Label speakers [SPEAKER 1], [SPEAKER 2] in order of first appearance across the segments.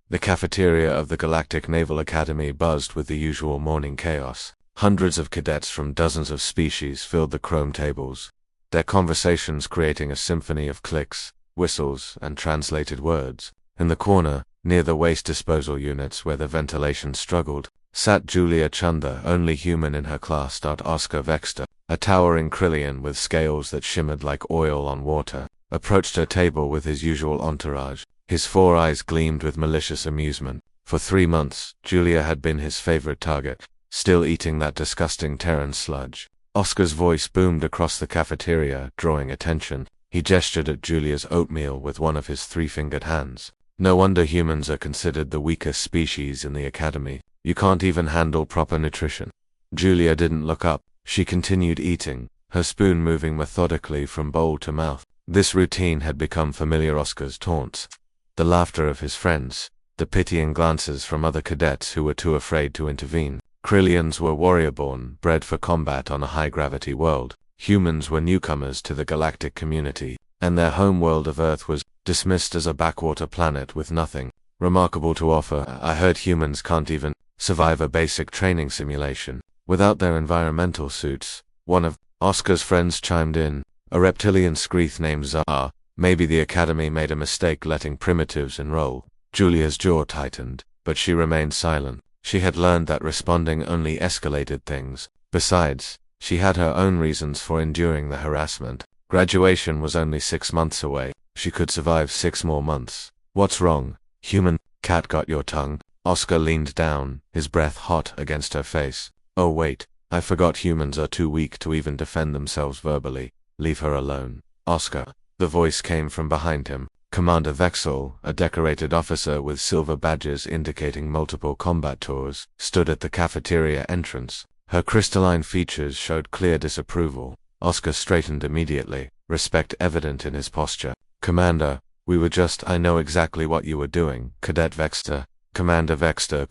[SPEAKER 1] The cafeteria of the Galactic Naval Academy buzzed with the usual morning chaos. Hundreds of cadets from dozens of species filled the chrome tables, their conversations creating a symphony of clicks, whistles, and translated words. In the corner, near the waste disposal units where the ventilation struggled, sat Julia Chun, the only human in her class. Oscar Vexter, a towering Krillian with scales that shimmered like oil on water, approached her table with his usual entourage. His 4 eyes gleamed with malicious amusement. For 3 months, Julia had been his favorite target, still eating that disgusting Terran sludge. Oscar's voice boomed across the cafeteria, drawing attention. He gestured at Julia's oatmeal with one of his 3-fingered hands. No wonder humans are considered the weakest species in the academy. You can't even handle proper nutrition. Julia didn't look up. She continued eating, her spoon moving methodically from bowl to mouth. This routine had become familiar. Oscar's taunts, the laughter of his friends, the pitying glances from other cadets who were too afraid to intervene. Krillians were warrior-born, bred for combat on a high-gravity world. Humans were newcomers to the galactic community, and their home world of Earth was dismissed as a backwater planet with nothing remarkable to offer. I heard humans can't even survive a basic training simulation without their environmental suits. One of Oscar's friends chimed in, a reptilian screeth named Zar. Maybe the academy made a mistake letting primitives enroll. Julia's jaw tightened, but she remained silent. She had learned that responding only escalated things. Besides, she had her own reasons for enduring the harassment. Graduation was only 6 months away. She could survive 6 more months. What's wrong, human? Cat got your tongue? Oscar leaned down, his breath hot against her face. Oh wait, I forgot humans are too weak to even defend themselves verbally. Leave her alone. Oscar. The voice came from behind him. Commander Vexel, a decorated officer with silver badges indicating multiple combat tours, stood at the cafeteria entrance. Her crystalline features showed clear disapproval. Oscar straightened immediately, respect evident in his posture. Commander, we were just— I know exactly what you were doing, Cadet Vexter. Commander Vexter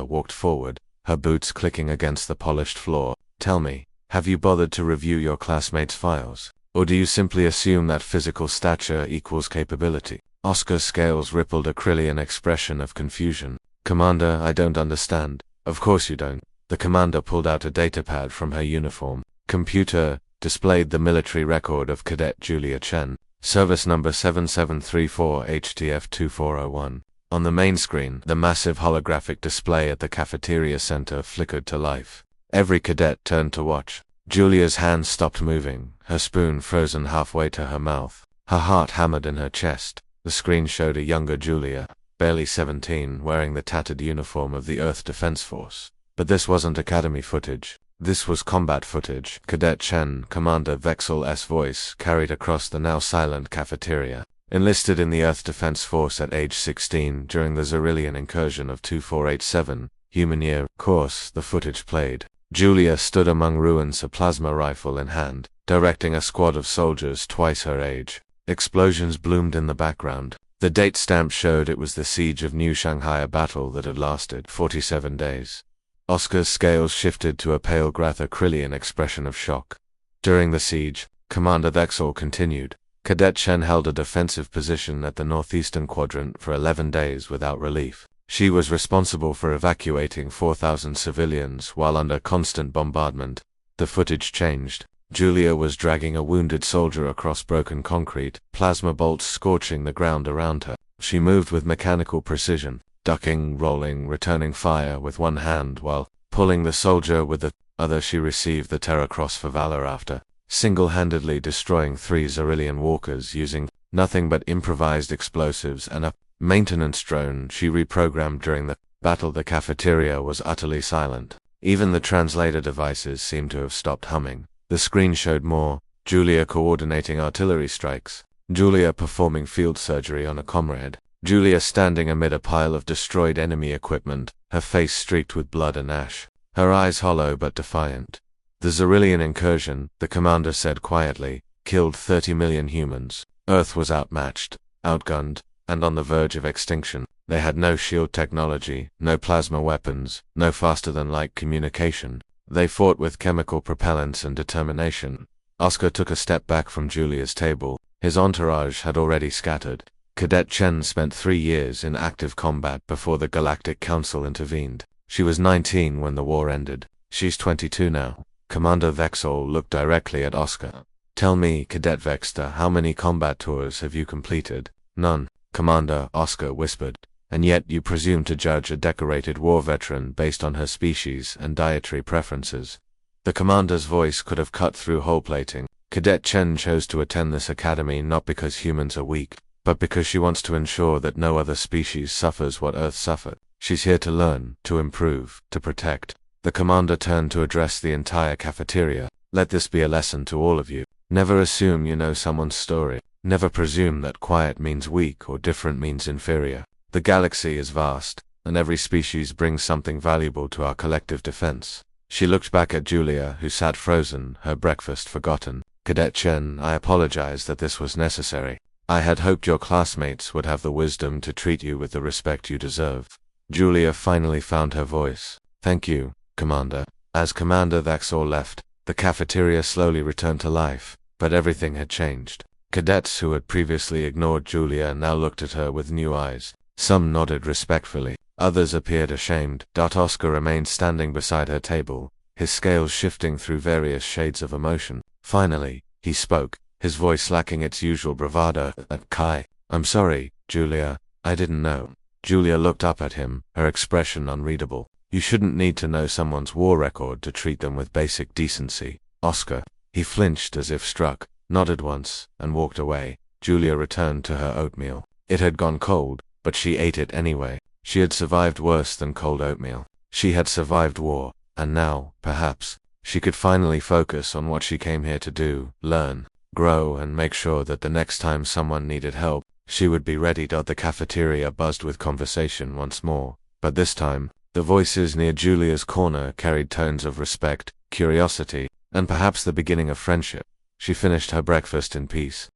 [SPEAKER 1] walked forward, her boots clicking against the polished floor. Tell me, have you bothered to review your classmates' files? Or do you simply assume that physical stature equals capability? Oscar's scales rippled a Krillian expression of confusion. Commander, I don't understand. Of course you don't. The commander pulled out a datapad from her uniform. Computer displayed the military record of Cadet Julia Chen, service number 7734 HTF 2401. On the main screen, the massive holographic display at the cafeteria center flickered to life. Every cadet turned to watch. Julia's hands stopped moving, her spoon frozen halfway to her mouth. Her heart hammered in her chest. The screen showed a younger Julia, barely 17, wearing the tattered uniform of the Earth Defense Force. But this wasn't academy footage. This was combat footage. Cadet Chen, Commander Vexel's voice carried across the now silent cafeteria. Enlisted in the Earth Defense Force at age 16 during the Xerillian incursion of 2487, human year. Course, the footage played. Julia stood among ruins, a plasma rifle in hand, directing a squad of soldiers twice her age. Explosions bloomed in the background. The date stamp showed it was the siege of New Shanghai, a battle that had lasted 47 days. Oscar's scales shifted to a pale Gratha Krillian expression of shock. During the siege, Commander Vexel continued, Cadet Chen held a defensive position at the northeastern quadrant for 11 days without relief. She was responsible for evacuating 4,000 civilians while under constant bombardment. The footage changed. Julia was dragging a wounded soldier across broken concrete, plasma bolts scorching the ground around her. She moved with mechanical precision, ducking, rolling, returning fire with one hand while pulling the soldier with the other. She received the Terror Cross for valor after single-handedly destroying 3 Xerillian walkers using nothing but improvised explosives and a maintenance drone she reprogrammed during the battle. The cafeteria was utterly silent. Even the translator devices seemed to have stopped humming. The screen showed more: Julia coordinating artillery strikes, Julia performing field surgery on a comrade, Julia standing amid a pile of destroyed enemy equipment, her face streaked with blood and ash, her eyes hollow but defiant. The Xerillian incursion, the commander said quietly, killed 30 million humans. Earth was outmatched, outgunned, and on the verge of extinction. They had no shield technology, no plasma weapons, no faster-than-light communication. They fought with chemical propellants and determination. Oscar took a step back from Julia's table. His entourage had already scattered. Cadet Chen spent 3 years in active combat before the Galactic Council intervened. She was 19 when the war ended. She's 22 now. Commander Vexor looked directly at Oscar. Tell me, Cadet Vexter, how many combat tours have you completed? None, Commander, Oscar whispered. And yet you presume to judge a decorated war veteran based on her species and dietary preferences. The commander's voice could have cut through hull plating. Cadet Chen chose to attend this academy not because humans are weak, but because she wants to ensure that no other species suffers what Earth suffered. She's here to learn, to improve, to protect. The commander turned to address the entire cafeteria. Let this be a lesson to all of you. Never assume you know someone's story. Never presume that quiet means weak or different means inferior. The galaxy is vast, and every species brings something valuable to our collective defense. She looked back at Julia, who sat frozen, her breakfast forgotten. Cadet Chen, I apologize that this was necessary. I had hoped your classmates would have the wisdom to treat you with the respect you deserve. Julia finally found her voice. Thank you, Commander. As Commander Vexor left, the cafeteria slowly returned to life, but everything had changed. Cadets who had previously ignored Julia now looked at her with new eyes. Some nodded respectfully, others appeared ashamed. Oscar remained standing beside her table, his scales shifting through various shades of emotion. Finally, he spoke, his voice lacking its usual bravado. Kai, I'm sorry, Julia, I didn't know. Julia looked up at him, her expression unreadable. You shouldn't need to know someone's war record to treat them with basic decency. Oscar, he flinched as if struck, nodded once, and walked away. Julia returned to her oatmeal. It had gone cold, but she ate it anyway. She had survived worse than cold oatmeal. She had survived war, and now, perhaps, she could finally focus on what she came here to do, learn, grow, and make sure that the next time someone needed help, she would be ready. The cafeteria buzzed with conversation once more, but this time, the voices near Julia's corner carried tones of respect, curiosity, and perhaps the beginning of friendship. She finished her breakfast in peace,